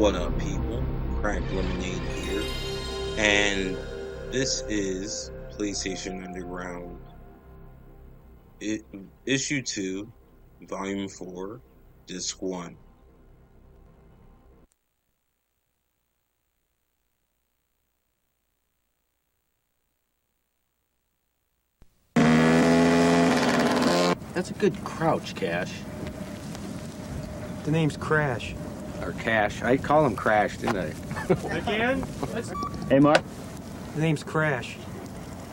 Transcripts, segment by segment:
What up, people? Crack Lemonade here, and this is PlayStation Underground Issue 2, Volume 4, Disc 1. That's a good crouch, Cash. The name's Crash. Or Cash. I call him Crash, didn't I? Again? Hey, Mark. The name's Crash.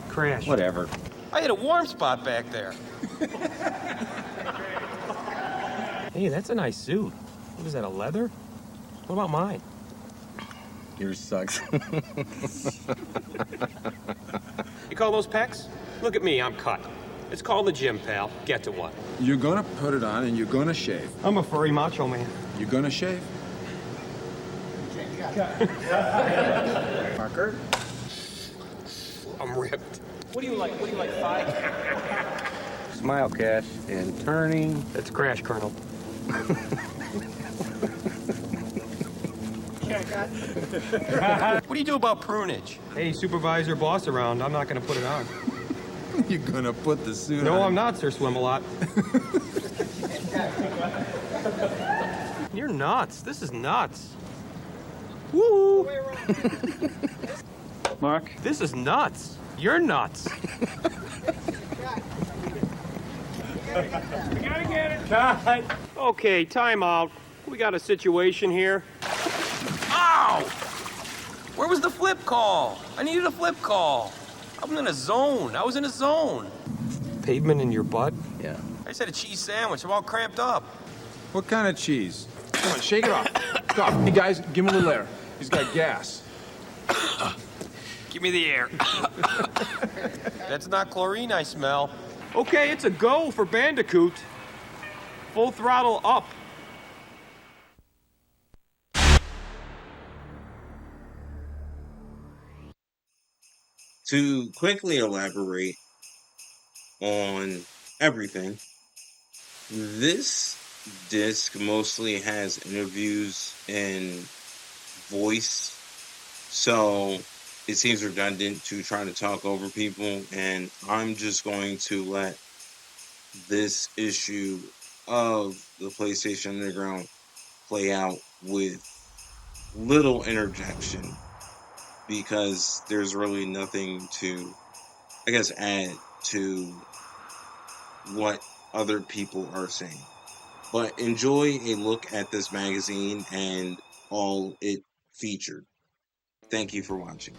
Crash. Whatever. I hit a warm spot back there. Hey, that's a nice suit. What is that, a leather? What about mine? Yours sucks. You call those pecs? Look at me, I'm cut. It's called the gym, pal. Get to one. You're gonna put it on and you're gonna shave. I'm a furry macho man. You're gonna shave? Parker? I'm ripped. What do you like? 5? Smile, Cash. And turning. That's Crash, Colonel. What do you do about prunage? Hey, supervisor, boss around. I'm not gonna put it on. You're gonna put the suit on. No, I'm not, Sir Swim-A-Lot. You're nuts. This is nuts. Woo! Mark? This is nuts. You're nuts. We gotta get it. Cut. Okay, time out. We got a situation here. Ow! Where was the flip call? I needed a flip call. I'm in a zone. I was in a zone. Pavement in your butt? Yeah. I just had a cheese sandwich. I'm all cramped up. What kind of cheese? Come on, shake it off. Come on. Hey, guys, give him a little air. He's got gas. Give me the air. That's not chlorine I smell. Okay, it's a go for Bandicoot. Full throttle up. To quickly elaborate on everything, this disc mostly has interviews and voice, so it seems redundant to try to talk over people, and I'm just going to let this issue of the PlayStation Underground play out with little interjection, because there's really nothing to, I guess, add to what other people are saying. But enjoy a look at this magazine and all it featured. Thank you for watching.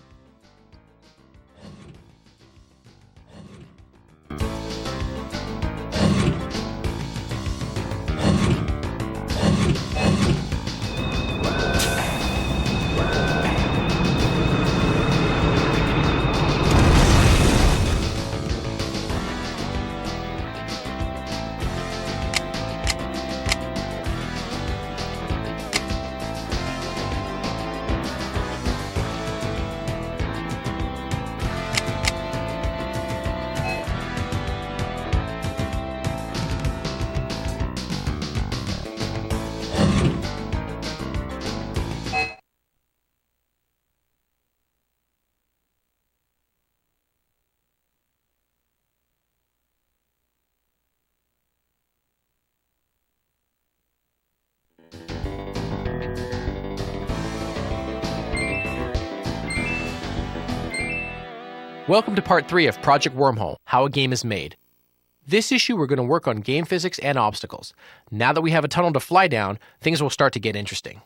Welcome to part 3 of Project Wormhole, How a Game is Made. This issue we're going to work on game physics and obstacles. Now that we have a tunnel to fly down, things will start to get interesting.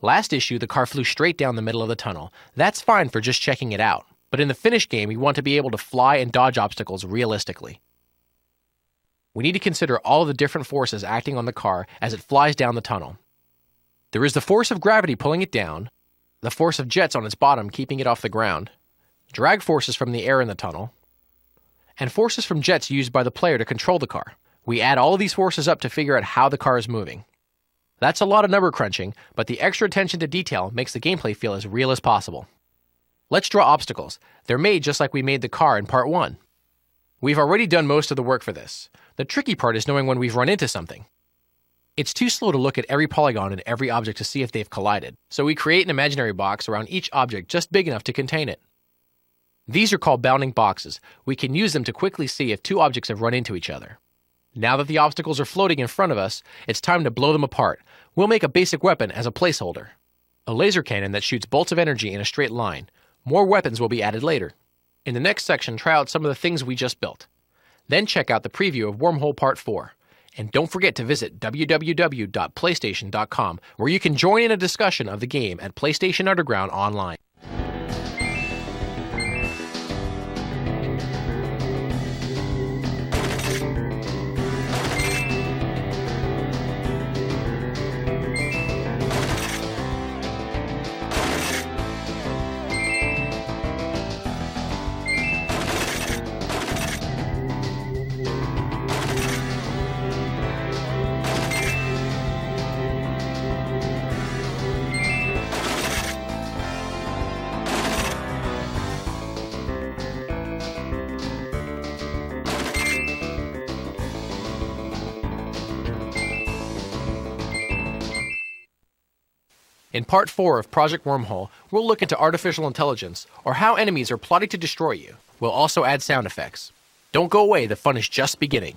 Last issue, the car flew straight down the middle of the tunnel. That's fine for just checking it out. But in the finished game, we want to be able to fly and dodge obstacles realistically. We need to consider all the different forces acting on the car as it flies down the tunnel. There is the force of gravity pulling it down, the force of jets on its bottom keeping it off the ground, drag forces from the air in the tunnel, and forces from jets used by the player to control the car. We add all of these forces up to figure out how the car is moving. That's a lot of number crunching, but the extra attention to detail makes the gameplay feel as real as possible. Let's draw obstacles. They're made just like we made the car in part 1. We've already done most of the work for this. The tricky part is knowing when we've run into something. It's too slow to look at every polygon and every object to see if they've collided, so we create an imaginary box around each object just big enough to contain it. These are called bounding boxes. We can use them to quickly see if two objects have run into each other. Now that the obstacles are floating in front of us, it's time to blow them apart. We'll make a basic weapon as a placeholder. A laser cannon that shoots bolts of energy in a straight line. More weapons will be added later. In the next section, try out some of the things we just built. Then check out the preview of Wormhole Part 4. And don't forget to visit www.playstation.com, where you can join in a discussion of the game at PlayStation Underground Online. In Part 4 of Project Wormhole, we'll look into artificial intelligence, or how enemies are plotting to destroy you. We'll also add sound effects. Don't go away, the fun is just beginning.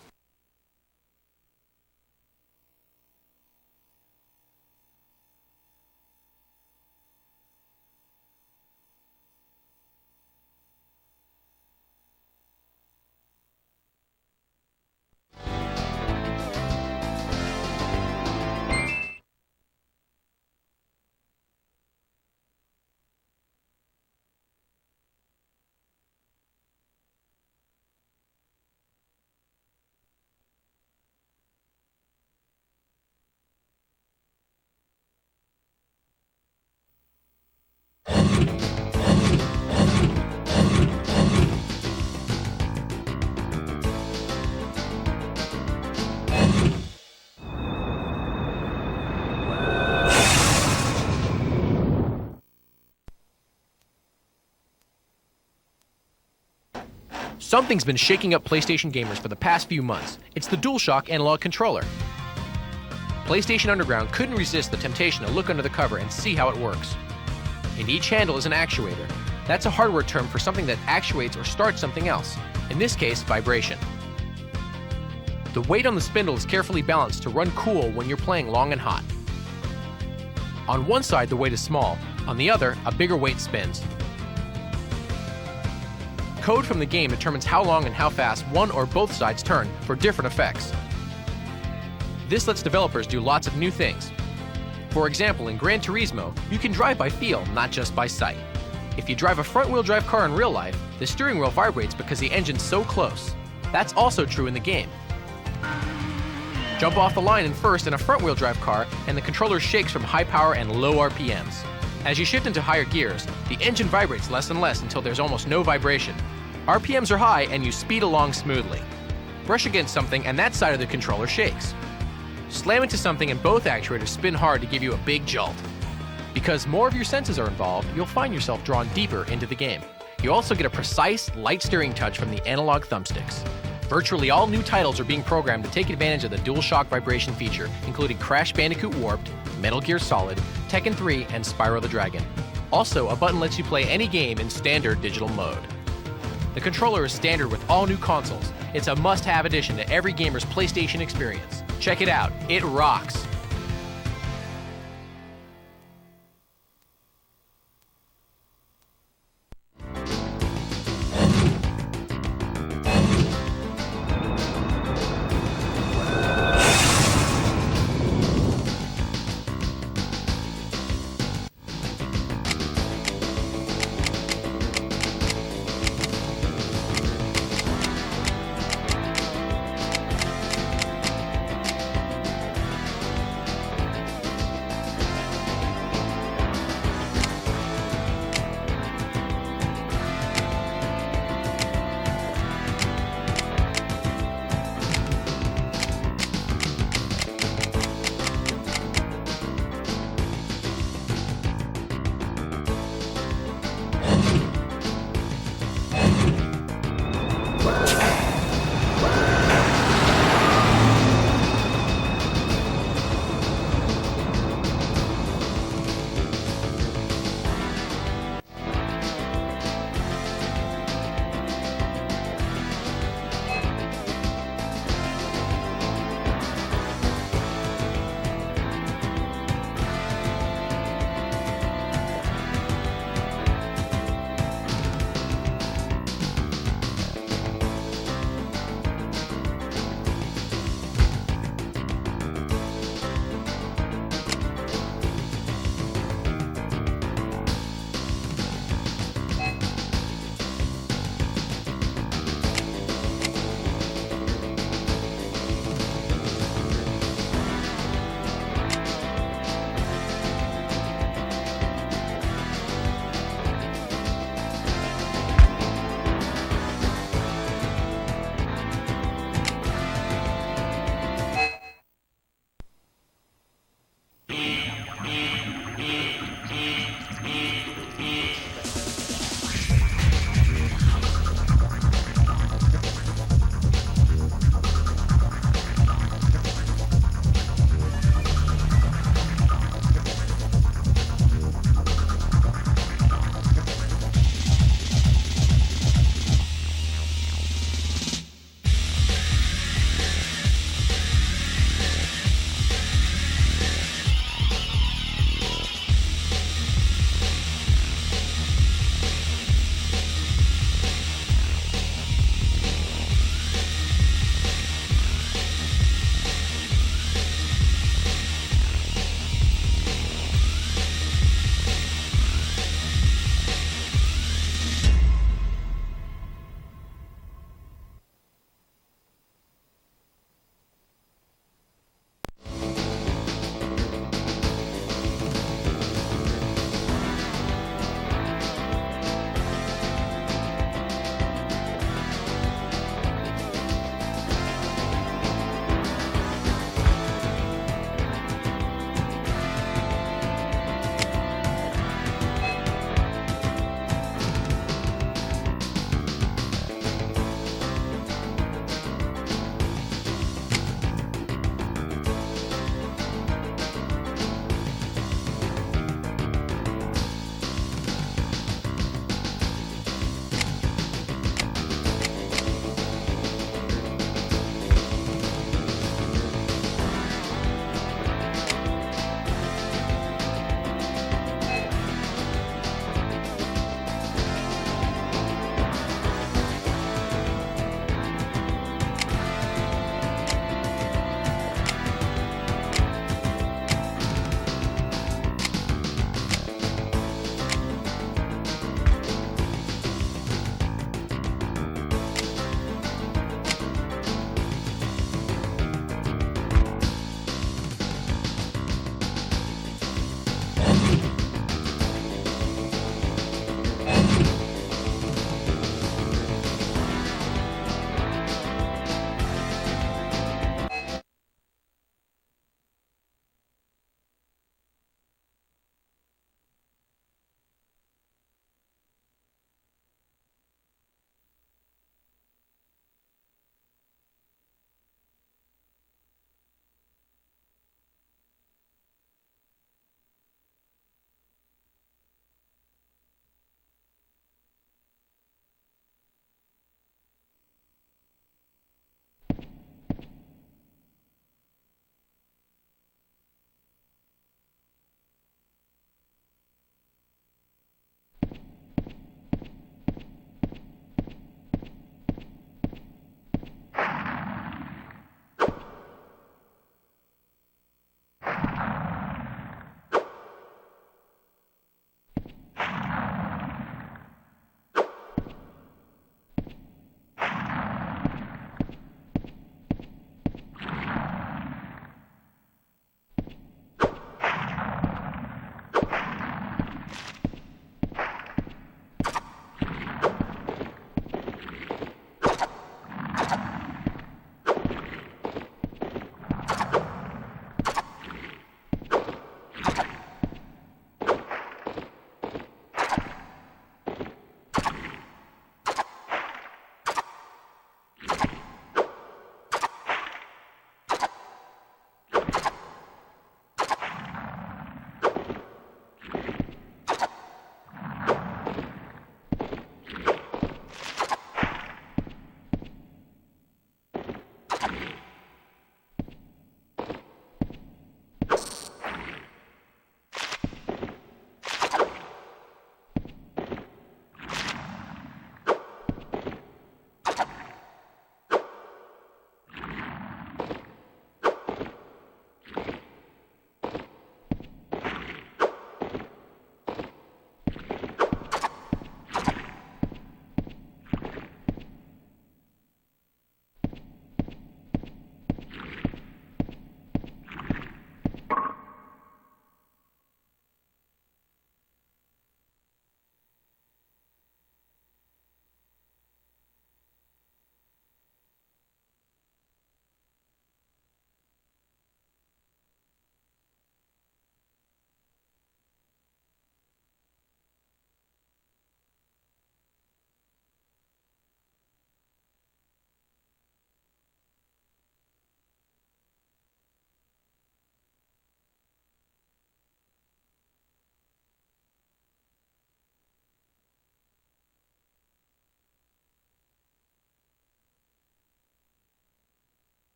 Something's been shaking up PlayStation gamers for the past few months. It's the DualShock analog controller. PlayStation Underground couldn't resist the temptation to look under the cover and see how it works. And each handle is an actuator. That's a hardware term for something that actuates or starts something else, in this case, vibration. The weight on the spindle is carefully balanced to run cool when you're playing long and hot. On one side, the weight is small. On the other, a bigger weight spins. Code from the game determines how long and how fast one or both sides turn for different effects. This lets developers do lots of new things. For example, in Gran Turismo, you can drive by feel, not just by sight. If you drive a front-wheel drive car in real life, the steering wheel vibrates because the engine's so close. That's also true in the game. Jump off the line in first in a front-wheel drive car, and the controller shakes from high power and low RPMs. As you shift into higher gears, the engine vibrates less and less until there's almost no vibration. RPMs are high and you speed along smoothly. Brush against something and that side of the controller shakes. Slam into something and both actuators spin hard to give you a big jolt. Because more of your senses are involved, you'll find yourself drawn deeper into the game. You also get a precise, light steering touch from the analog thumbsticks. Virtually all new titles are being programmed to take advantage of the DualShock vibration feature, including Crash Bandicoot Warped, Metal Gear Solid, Tekken 3, and Spyro the Dragon. Also, a button lets you play any game in standard digital mode. The controller is standard with all new consoles. It's a must-have addition to every gamer's PlayStation experience. Check it out, it rocks!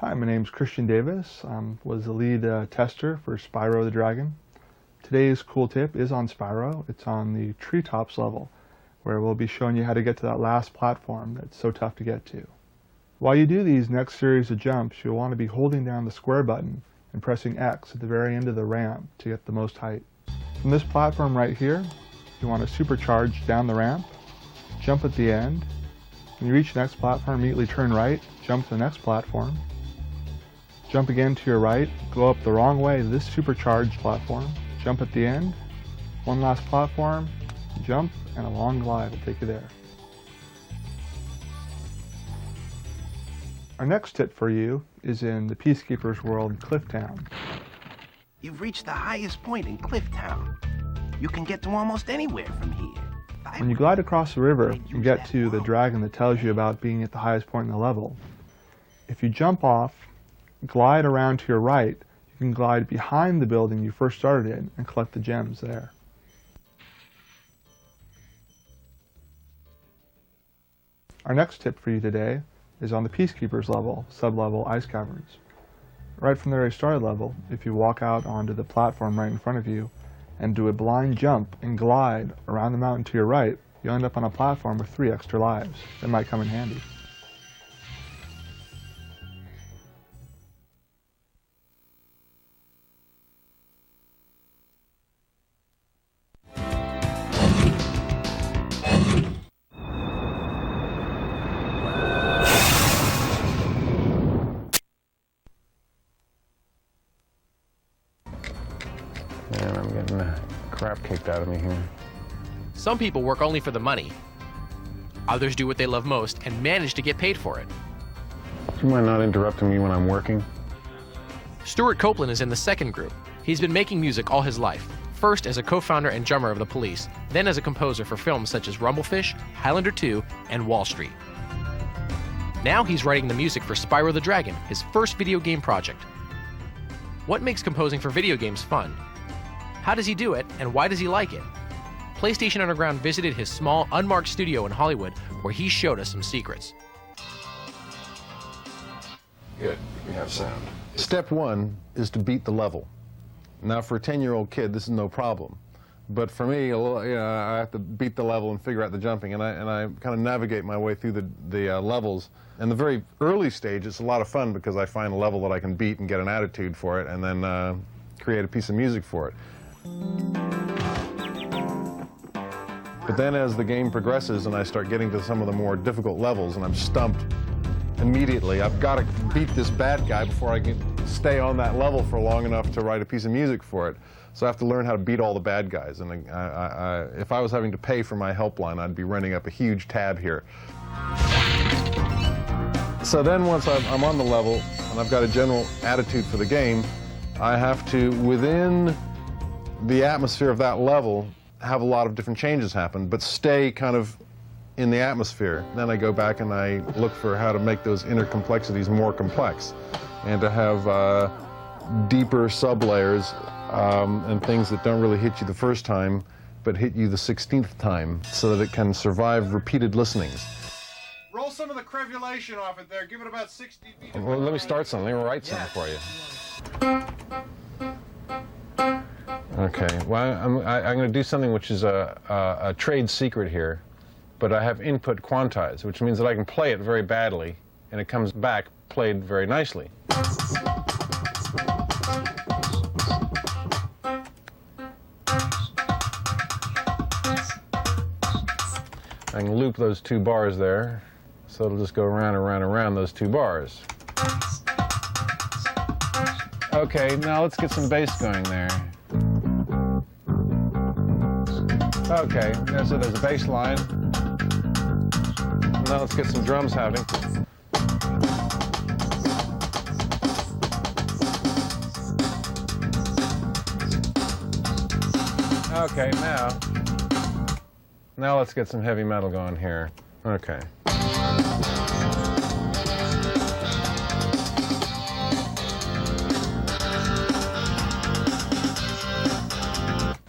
Hi, my name's Christian Davis. Was the lead tester for Spyro the Dragon. Today's cool tip is on Spyro. It's on the treetops level, where we'll be showing you how to get to that last platform that's so tough to get to. While you do these next series of jumps, you'll want to be holding down the square button and pressing X at the very end of the ramp to get the most height. From this platform right here, you want to supercharge down the ramp, jump at the end. When you reach the next platform, immediately turn right, jump to the next platform, jump again to your right, go up the wrong way to this supercharged platform, jump at the end, one last platform, jump, and a long glide will take you there. Our next tip for you is in the Peacekeepers world, Clifftown. You've reached the highest point in Clifftown. You can get to almost anywhere from here. When you glide across the river, you get to the dragon that tells you about being at the highest point in the level. If you jump off, glide around to your right, you can glide behind the building you first started in and collect the gems there. Our next tip for you today is on the Peacekeepers level, sub-level Ice Caverns. Right from the very start of the level, if you walk out onto the platform right in front of you and do a blind jump and glide around the mountain to your right, you'll end up on a platform with 3 extra lives. That might come in handy. Man, I'm getting the crap kicked out of me here. Some people work only for the money. Others do what they love most and manage to get paid for it. Do you mind not interrupting me when I'm working? Stuart Copeland is in the second group. He's been making music all his life, first as a co-founder and drummer of The Police, then as a composer for films such as Rumblefish, Highlander 2, and Wall Street. Now he's writing the music for Spyro the Dragon, his first video game project. What makes composing for video games fun? How does he do it, and why does he like it? PlayStation Underground visited his small, unmarked studio in Hollywood, where he showed us some secrets. Good, we have sound. Step 1 is to beat the level. Now, for a 10-year-old kid, this is no problem. But for me, I have to beat the level and figure out the jumping, and I kind of navigate my way through the levels. In the very early stage, it's a lot of fun because I find a level that I can beat and get an attitude for it, and then create a piece of music for it. But then as the game progresses and I start getting to some of the more difficult levels and I'm stumped immediately, I've got to beat this bad guy before I can stay on that level for long enough to write a piece of music for it. So I have to learn how to beat all the bad guys. And if I was having to pay for my helpline, I'd be running up a huge tab here. So then once I'm on the level and I've got a general attitude for the game, I have to, within the atmosphere of that level, have a lot of different changes happen, but stay kind of in the atmosphere. Then I go back and I look for how to make those inner complexities more complex and to have deeper sublayers and things that don't really hit you the first time, but hit you the 16th time so that it can survive repeated listenings. Roll some of the crevulation off it there. Give it about 60 feet. Well, let me start something. Let me write something for you. Okay, well, I'm going to do something which is a trade secret here, but I have input quantized, which means that I can play it very badly, and it comes back played very nicely. I can loop those 2 bars there, so it'll just go around and around and around those 2 bars. Okay, now let's get some bass going there. Okay, so there's a bass line. Now let's get some drums happening. Okay, now let's get some heavy metal going here. Okay.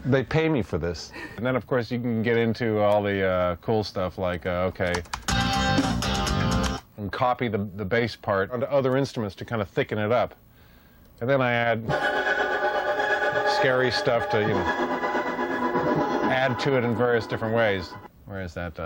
They pay me for this. And then, of course, you can get into all the cool stuff like, okay, I'm and copy the bass part onto other instruments to kind of thicken it up. And then I add scary stuff to, you know, add to it in various different ways. Where is that?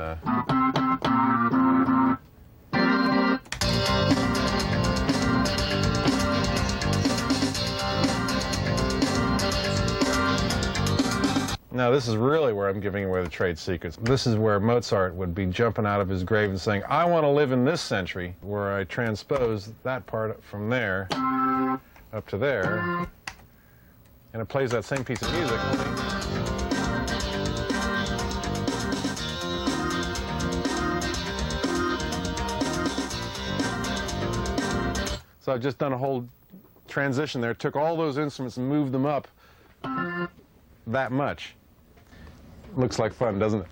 Now this is really where I'm giving away the trade secrets. This is where Mozart would be jumping out of his grave and saying, I want to live in this century, where I transpose that part from there up to there, and it plays that same piece of music. So I've just done a whole transition there, took all those instruments and moved them up that much. Looks like fun, doesn't it?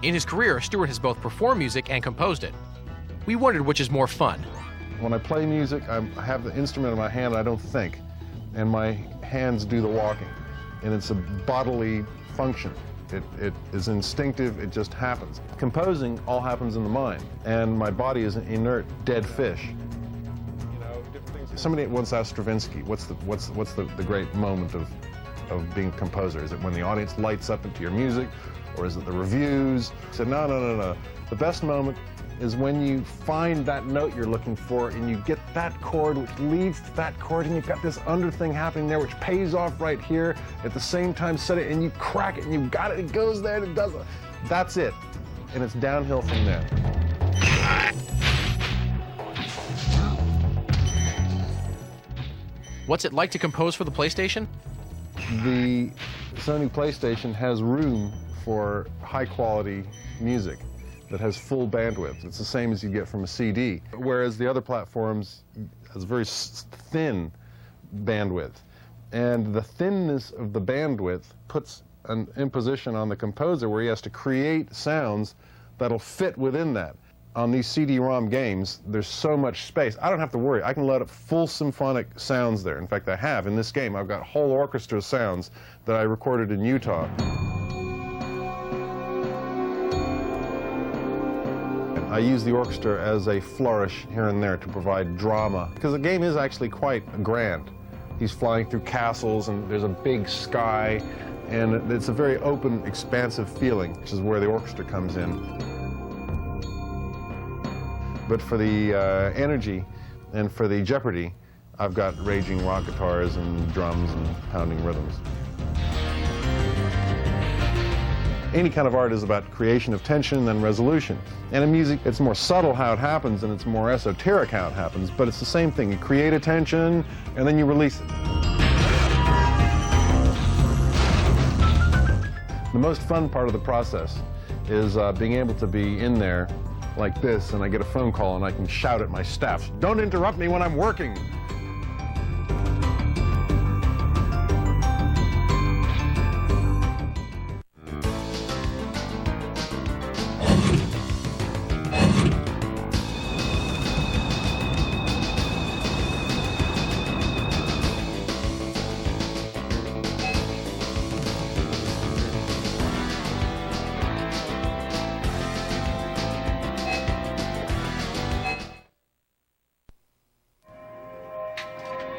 In his career, Stuart has both performed music and composed it. We wondered which is more fun. When I play music, I have the instrument in my hand, I don't think, and my hands do the walking. And it's a bodily function. It is instinctive, it just happens. Composing all happens in the mind, and my body is an inert, dead fish. Somebody once asked Stravinsky, what's the great moment of being a composer? Is it when the audience lights up into your music, or is it the reviews? He said, no. The best moment is when you find that note you're looking for, and you get that chord which leads to that chord, and you've got this under thing happening there which pays off right here. At the same time, set it, and you crack it, and you've got it, it goes there, and it does it. That's it. And it's downhill from there. What's it like to compose for the PlayStation? The Sony PlayStation has room for high-quality music that has full bandwidth. It's the same as you get from a CD, whereas the other platforms has very thin bandwidth. And the thinness of the bandwidth puts an imposition on the composer where he has to create sounds that'll fit within that. On these CD-ROM games, there's so much space. I don't have to worry. I can load up full symphonic sounds there. In fact, I have. In this game, I've got whole orchestra sounds that I recorded in Utah. I use the orchestra as a flourish here and there to provide drama, because the game is actually quite grand. He's flying through castles, and there's a big sky, and it's a very open, expansive feeling, which is where the orchestra comes in. But for the energy and for the jeopardy, I've got raging rock guitars and drums and pounding rhythms. Any kind of art is about creation of tension and resolution. And in music, it's more subtle how it happens, and it's more esoteric how it happens, but it's the same thing. You create a tension, and then you release it. The most fun part of the process is being able to be in there like this, and I get a phone call, and I can shout at my staff, "Don't interrupt me when I'm working!"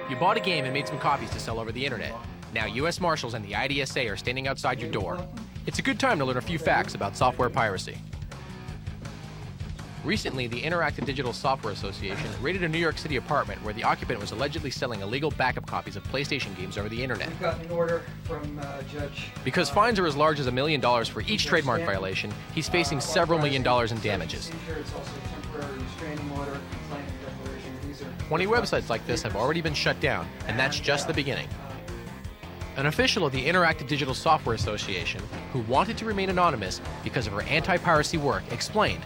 You bought a game and made some copies to sell over the internet. Now U.S. Marshals and the IDSA are standing outside your door. It's a good time to learn a few facts about software piracy. Recently, the Interactive Digital Software Association raided a New York City apartment where the occupant was allegedly selling illegal backup copies of PlayStation games over the internet. We've got an order from Judge. Because fines are as large as $1 million for each trademark violation, he's facing several $1 million in damages. It's also a temporary restraining order, complaint declaration. These are 20 websites like this have already been shut down, and that's just the beginning. An official of the Interactive Digital Software Association, who wanted to remain anonymous because of her anti-piracy work, explained,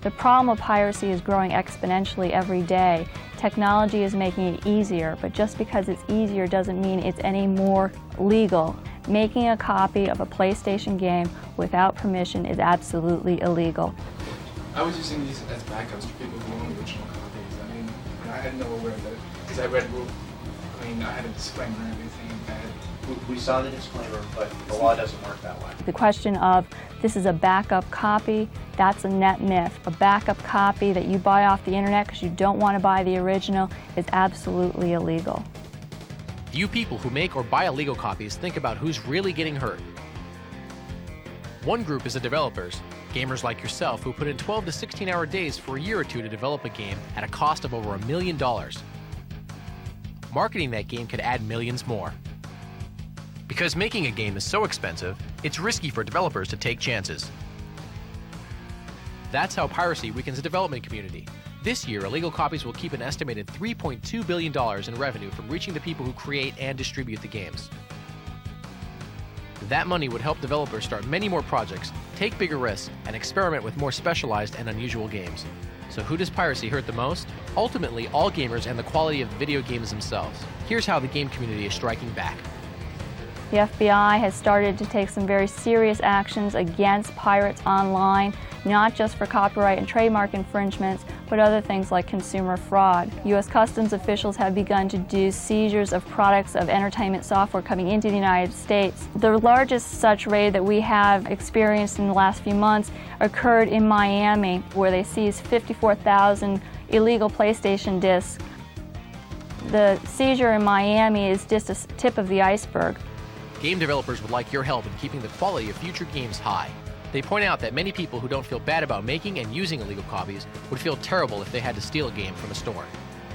"The problem of piracy is growing exponentially every day. Technology is making it easier, but just because it's easier doesn't mean it's any more legal. Making a copy of a PlayStation game without permission is absolutely illegal." I was using these as backups for people who own original copies. I mean, I had no aware that, because I read, I had a disclaimer and everything, that We saw the disclaimer, but the law doesn't work that way. The question of this is a backup copy, that's a net myth. A backup copy that you buy off the internet because you don't want to buy the original is absolutely illegal. Few people who make or buy illegal copies think about who's really getting hurt. One group is the developers, gamers like yourself who put in 12 to 16-hour days for a year or two to develop a game at a cost of over $1 million. Marketing that game could add millions more. Because making a game is so expensive, it's risky for developers to take chances. That's how piracy weakens the development community. This year, illegal copies will keep an estimated $3.2 billion in revenue from reaching the people who create and distribute the games. That money would help developers start many more projects, take bigger risks, and experiment with more specialized and unusual games. So who does piracy hurt the most? Ultimately, all gamers and the quality of the video games themselves. Here's how the game community is striking back. The FBI has started to take some very serious actions against pirates online, not just for copyright and trademark infringements, but other things like consumer fraud. U.S. Customs officials have begun to do seizures of products of entertainment software coming into the United States. The largest such raid that we have experienced in the last few months occurred in Miami, where they seized 54,000 illegal PlayStation discs. The seizure in Miami is just a tip of the iceberg. Game developers would like your help in keeping the quality of future games high. They point out that many people who don't feel bad about making and using illegal copies would feel terrible if they had to steal a game from a store.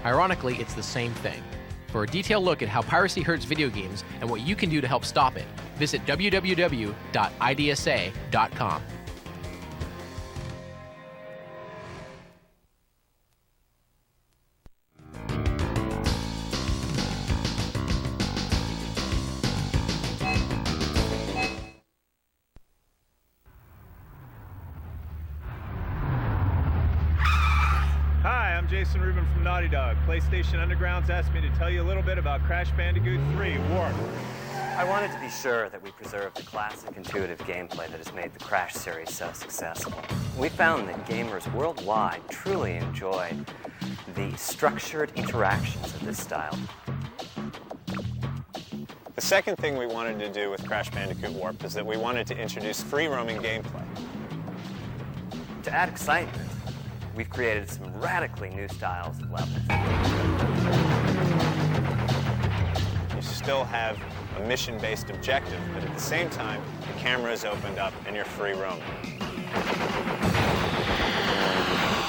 Ironically, it's the same thing. For a detailed look at how piracy hurts video games and what you can do to help stop it, visit www.idsa.com. Jason Rubin from Naughty Dog. PlayStation Underground's asked me to tell you a little bit about Crash Bandicoot 3, Warped. I wanted to be sure that we preserved the classic intuitive gameplay that has made the Crash series so successful. We found that gamers worldwide truly enjoy the structured interactions of this style. The second thing we wanted to do with Crash Bandicoot Warped is that we wanted to introduce free-roaming gameplay. To add excitement, we've created some radically new styles of levels. You still have a mission-based objective, but at the same time, the camera is opened up and you're free roaming.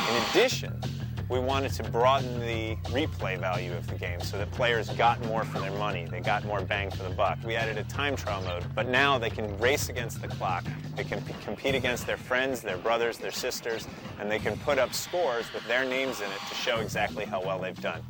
In addition, we wanted to broaden the replay value of the game so that players got more for their money. They got more bang for the buck. We added a time trial mode, but now they can race against the clock. They can compete against their friends, their brothers, their sisters, and they can put up scores with their names in it to show exactly how well they've done.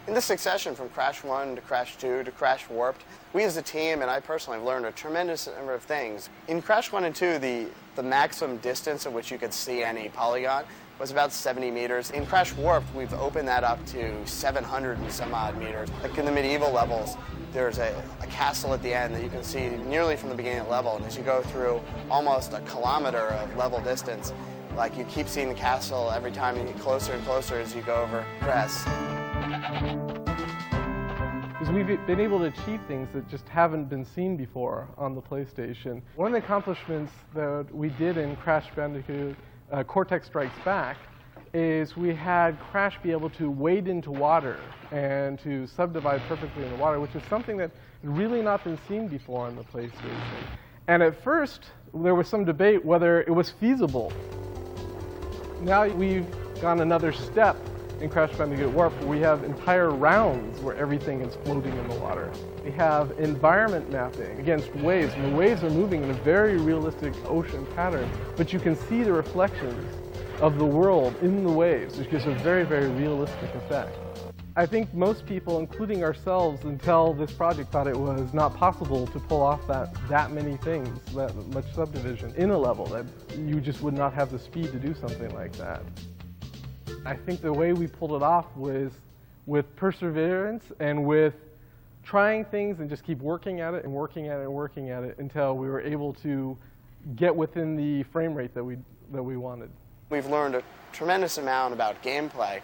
In the succession from Crash 1 to Crash 2 to Crash Warped, we as a team, and I personally, have learned a tremendous number of things. In Crash 1 and 2, the maximum distance at which you could see any polygon was about 70 meters. In Crash Warped, we've opened that up to 700 and some odd meters. Like in the medieval levels, there's a castle at the end that you can see nearly from the beginning of the level, and as you go through almost a kilometer of level distance, like you keep seeing the castle every time you get closer and closer as you go over crests. Because we've been able to achieve things that just haven't been seen before on the PlayStation. One of the accomplishments that we did in Crash Bandicoot Cortex Strikes Back is we had Crash be able to wade into water and to subdivide perfectly in the water, which is something that had really not been seen before on the PlayStation. And at first, there was some debate whether it was feasible. Now we've gone another step in Crash Bandicoot Warped, we have entire rounds where everything is floating in the water. We have environment mapping against waves, and the waves are moving in a very realistic ocean pattern, but you can see the reflections of the world in the waves, which gives a very, very realistic effect. I think most people, including ourselves, until this project, thought it was not possible to pull off that many things, that much subdivision in a level, that you just would not have the speed to do something like that. I think the way we pulled it off was with perseverance and with trying things and just keep working at it and working at it and working at it until we were able to get within the frame rate that we wanted. We've learned a tremendous amount about gameplay.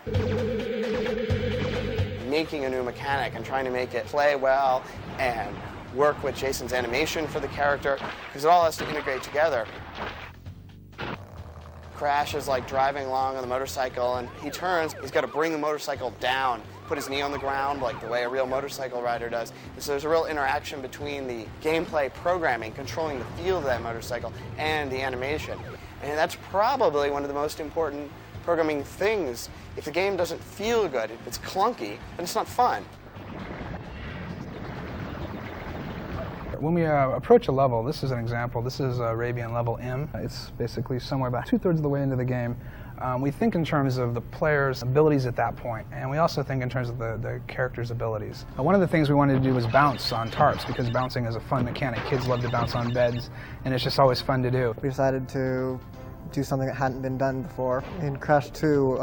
making a new mechanic and trying to make it play well and work with Jason's animation for the character, because it all has to integrate together. Crash is like driving along on the motorcycle, and he turns, he's got to bring the motorcycle down, put his knee on the ground like the way a real motorcycle rider does. And so there's a real interaction between the gameplay programming, controlling the feel of that motorcycle, and the animation. And that's probably one of the most important programming things. If the game doesn't feel good, if it's clunky, then it's not fun. When we approach a level, this is an example, this is Arabian level M. It's basically somewhere about 2/3 of the way into the game. We think in terms of the player's abilities at that point, and we also think in terms of the character's abilities. One of the things we wanted to do was bounce on tarps, because bouncing is a fun mechanic. Kids love to bounce on beds, and it's just always fun to do. We decided to do something that hadn't been done before. In Crash 2,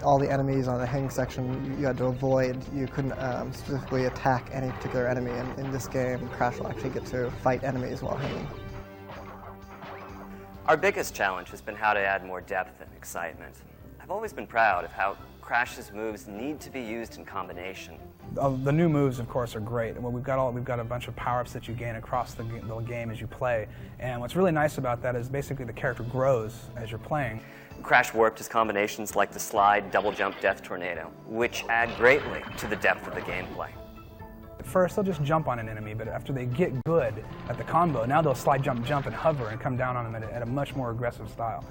all the enemies on the hang section you had to avoid. You couldn't specifically attack any particular enemy, and in this game, Crash will actually get to fight enemies while hanging. Our biggest challenge has been how to add more depth and excitement. I've always been proud of how Crash's moves need to be used in combination. The new moves, of course, are great. Well, we've got a bunch of power-ups that you gain across the game as you play. And what's really nice about that is basically the character grows as you're playing. Crash Warped has combinations like the slide, double jump, death tornado, which add greatly to the depth of the gameplay. At first, they'll just jump on an enemy, but after they get good at the combo, now they'll slide, jump, jump, and hover and come down on them at a much more aggressive style.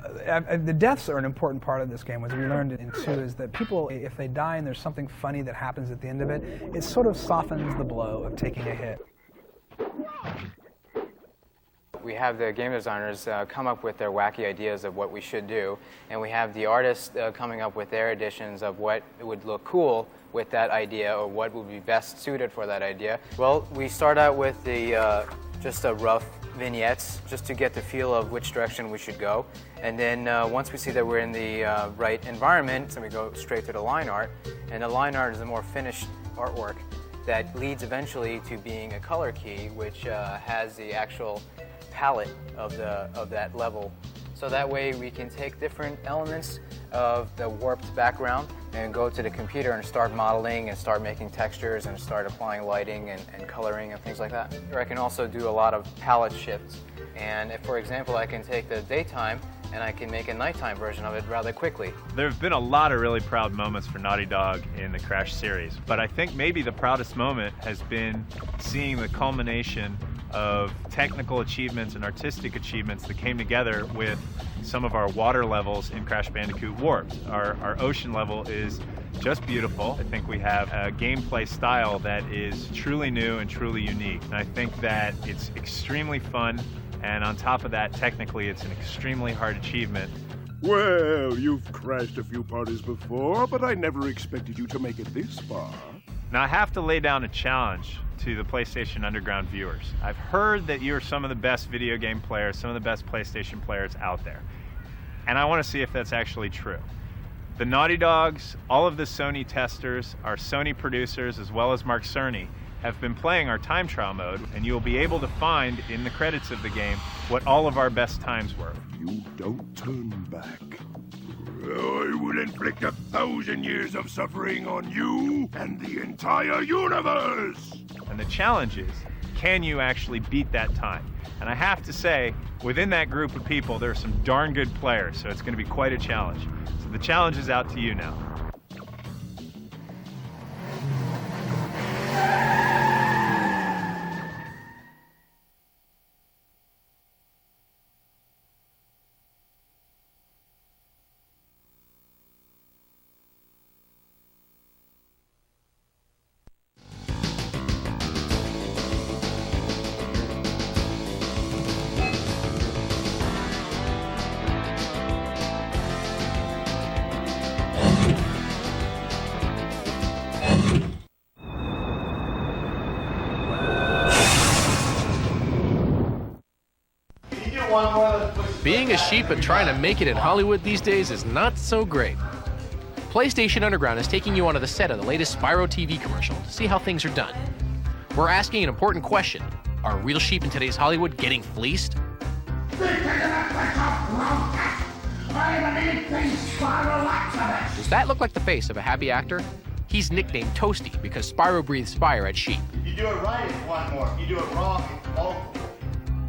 The deaths are an important part of this game. What we learned in 2 is that people, if they die and there's something funny that happens at the end of it, it sort of softens the blow of taking a hit. We have the game designers come up with their wacky ideas of what we should do, and we have the artists coming up with their additions of what would look cool with that idea, or what would be best suited for that idea. Well, we start out with the just a rough vignettes, just to get the feel of which direction we should go. And then once we see that we're in the right environment, then we go straight to the line art. And the line art is a more finished artwork that leads eventually to being a color key, which has the actual palette of that level. So that way we can take different elements of the warped background and go to the computer and start modeling and start making textures and start applying lighting and coloring and things like that. Or I can also do a lot of palette shifts. And if, for example, I can take the daytime and I can make a nighttime version of it rather quickly. There have been a lot of really proud moments for Naughty Dog in the Crash series, but I think maybe the proudest moment has been seeing the culmination of technical achievements and artistic achievements that came together with some of our water levels in Crash Bandicoot Warped. Our ocean level is just beautiful. I think we have a gameplay style that is truly new and truly unique. And I think that it's extremely fun, and on top of that, technically, it's an extremely hard achievement. Well, you've crashed a few parties before, but I never expected you to make it this far. Now, I have to lay down a challenge to the PlayStation Underground viewers. I've heard that you're some of the best video game players, some of the best PlayStation players out there. And I want to see if that's actually true. The Naughty Dogs, all of the Sony testers, our Sony producers, as well as Mark Cerny, have been playing our time trial mode, and you'll be able to find in the credits of the game what all of our best times were. You don't turn back. I will inflict 1,000 years of suffering on you and the entire universe! And the challenge is, can you actually beat that time? And I have to say, within that group of people, there are some darn good players, so it's going to be quite a challenge. So the challenge is out to you now. Being a sheep and trying to make it in Hollywood these days is not so great. PlayStation Underground is taking you onto the set of the latest Spyro TV commercial to see how things are done. We're asking an important question. Are real sheep in today's Hollywood getting fleeced? I Does that look like the face of a happy actor? He's nicknamed Toasty because Spyro breathes fire at sheep. If you do it right, it's one more. If you do it wrong, it's multiple.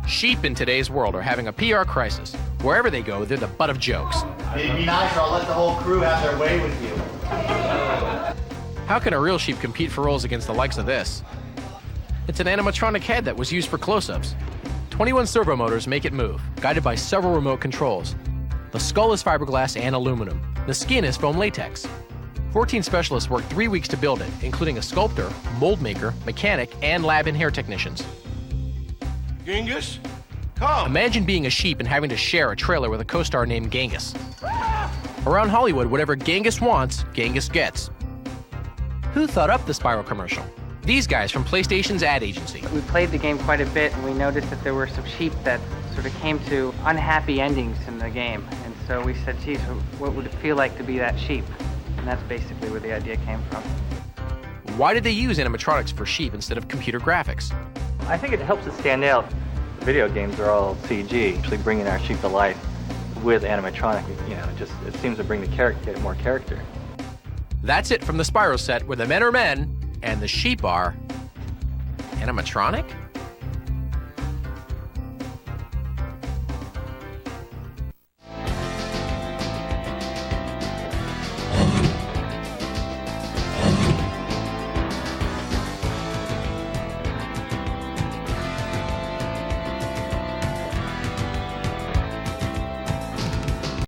Sheep in today's world are having a PR crisis. Wherever they go, they're the butt of jokes. It'd be nice, or I'll let the whole crew have their way with you. How can a real sheep compete for roles against the likes of this? It's an animatronic head that was used for close-ups. 21 servo motors make it move, guided by several remote controls. The skull is fiberglass and aluminum. The skin is foam latex. 14 specialists worked 3 weeks to build it, including a sculptor, mold maker, mechanic, and lab and hair technicians. Genghis, come! Imagine being a sheep and having to share a trailer with a co-star named Genghis. Around Hollywood, whatever Genghis wants, Genghis gets. Who thought up the Spyro commercial? These guys from PlayStation's ad agency. We played the game quite a bit, and we noticed that there were some sheep that sort of came to unhappy endings in the game. And so we said, geez, what would it feel like to be that sheep? And that's basically where the idea came from. Why did they use animatronics for sheep instead of computer graphics? I think it helps it stand out. Video games are all CG, actually bringing our sheep to life with animatronic. You know, it seems to bring the character, more character. That's it from the Spyro set, where the men are men and the sheep are animatronic?